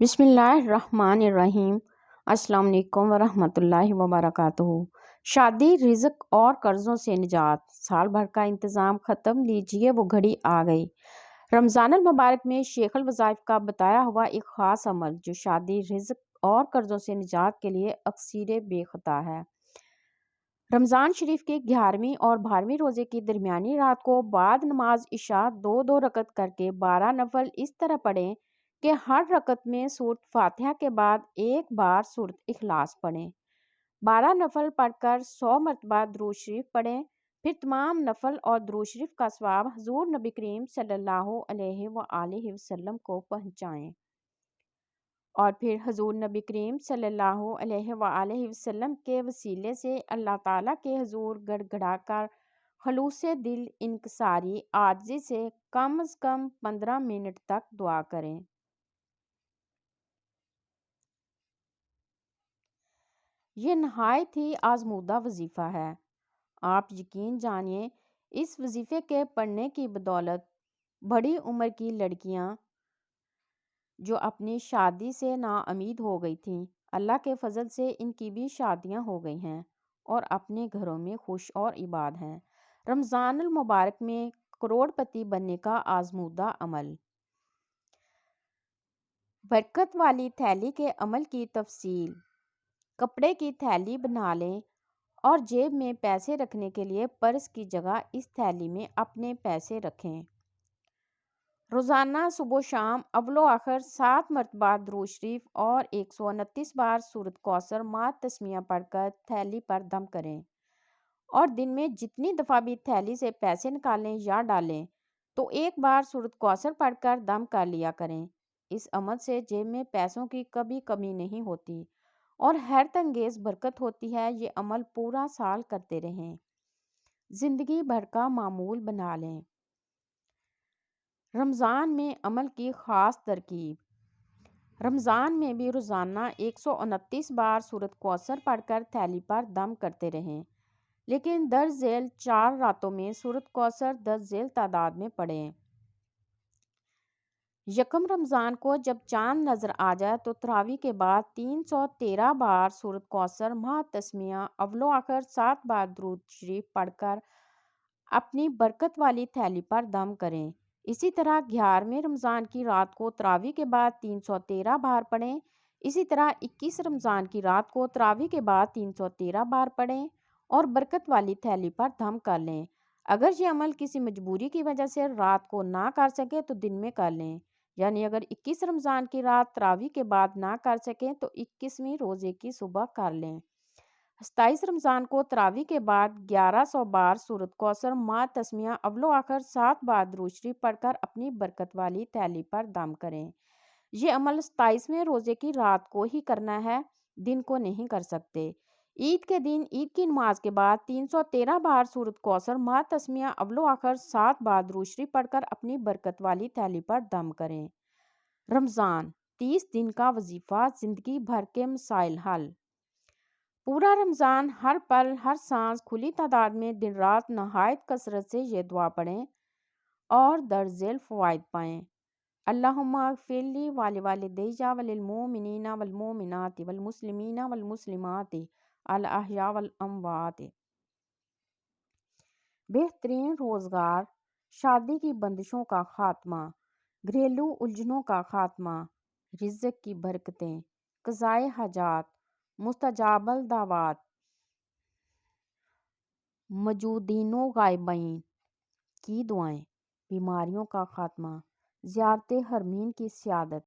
बिस्मिल्लाहिर्रहमानिर्रहीम। अस्सलाम वालेकुम वरहमतुल्लाहि वबरकातुहू। शादी, रिज़्क और कर्ज़ों से निजात। साल भर का इंतज़ाम ख़त्म, लीजिए वो घड़ी आ गई। रमज़ानुल मुबारक में शेख़ुल वज़ाइफ़ का बताया हुआ एक ख़ास अमल जो शादी, रिज़्क और कर्ज़ों से निजात के लिए अक्सीर बेख़ता है। रमज़ान शरीफ के 11वीं और 12वीं रोज़े की दरमियानी रात को बाद नमाज इशा दो रकत करके 12 नफल इस तरह पढ़ें कि हर रकत में सूरत फातिहा के बाद एक बार सूरत इखलास पढ़ें। 12 नफल पढ़कर 100 मरतबा दुरूद शरीफ पढ़ें। फिर तमाम नफल और दुरूद शरीफ का सवाब हुज़ूर नबी करीम सल्लल्लाहु अलैहि वसल्लम को पहुँचाएँ और फिर हुज़ूर नबी करीम सल्लल्लाहु अलैहि वसल्लम के वसीले से अल्लाह ताला के हुज़ूर गड़गड़ाकर खलूसे दिल इनकिसारी आजिज़ी से कम अज़ कम 15 मिनट तक दुआ करें। ये नहायत ही आज़मूदा वजीफ़ा है। आप यकीन जानिए, इस वजीफ़े के पढ़ने की बदौलत बड़ी उम्र की लड़कियां जो अपनी शादी से नाउम्मीद हो गई थीं, अल्लाह के फजल से इनकी भी शादियां हो गई हैं और अपने घरों में खुश और इबाद हैं। रमज़ानुल मुबारक में करोड़पति बनने का आज़मूदा अमल। बरकत वाली थैली के अमल की तफसील। कपड़े की थैली बना लें और जेब में पैसे रखने के लिए पर्स की जगह इस थैली में अपने पैसे रखें। रोज़ाना सुबह शाम अव्वलो आखिर 7 मरतबा दुरूद शरीफ और 129 बार सूरत कौसर मा तस्मिया पढ़कर थैली पर दम करें और दिन में जितनी दफ़ा भी थैली से पैसे निकालें या डालें तो एक बार सूरत कौसर पढ़कर दम कर लिया करें। इस अमल से जेब में पैसों की कभी कमी नहीं होती और हैरत अंगेज़ बरकत होती है। ये अमल पूरा साल करते रहें, ज़िंदगी भर का मामूल बना लें। रमज़ान में अमल की ख़ास तरकीब। रमज़ान में भी रोज़ाना 129 बार सूरत कौसर पढ़कर थैली पर दम करते रहें, लेकिन दर्ज झेल 4 रातों में सूरत कौसर दर्ज झेल तादाद में पढ़ें। यकम रमज़ान को जब चांद नज़र आ जाए तो तरावी के बाद 313 बार सूरत कौसर मा तस्मिया अव्वलो आखिर 7 बार दुरूद शरीफ पढ़कर अपनी बरकत वाली थैली पर दम करें। इसी तरह 11वें रमज़ान की रात को तरावी के बाद 313 बार पढ़ें। इसी तरह 21 रमज़ान की रात को तरावी के बाद 313 बार पढ़ें और बरकत वाली थैली पर दम कर लें। अगर ये अमल किसी मजबूरी की वजह से रात को ना कर सके तो दिन में कर लें, यानी अगर 21 रमज़ान की रात तरावी के बाद ना कर सकें तो 21वीं रोज़े की सुबह कर लें। 27 रमज़ान को तरावी के बाद 1100 बार सूरत कौसर मा तस्मिया अव्वलो आखिर 7 बार दुरूद शरीफ पढ़कर अपनी बरकत वाली थैली पर दम करें। ये अमल 27वें रोज़े की रात को ही करना है, दिन को नहीं कर सकते। ईद के दिन ईद की नमाज के बाद 313 बार सूरत कौसर मा तस्मिया अव्वलो आखिर 7 बार दुरूद शरीफ पढ़कर अपनी बरकत वाली थैली पर दम करें। रमज़ान 30 दिन का वजीफ़ा, ज़िंदगी भर के मसाइल हल। पूरा रमज़ान हर पल हर सांस खुली तादाद में दिन रात नहायत कसरत से ये दुआ पढ़ें और दर्ज झेल फ़वाइद पाएँ। अल्लाहुम्मा अग़फ़िरली वालि वालिदैया वलिल मोमिनीना वल मोमिनाति वल मुस्लिमीना वल मुस्लिमाति अल अहया वल अमवात। बेहतरीन रोज़गार, शादी की बंदिशों का खात्मा, घरेलू उलझनों का खात्मा, रिज़्क़ की बरकतें, क़ज़ाए हाजात, मुस्तजाबल दावात, मौजूदीनो गायबीन की दुआएं, बीमारियों का खात्मा, ज़ियारत हरमीन की सियादत।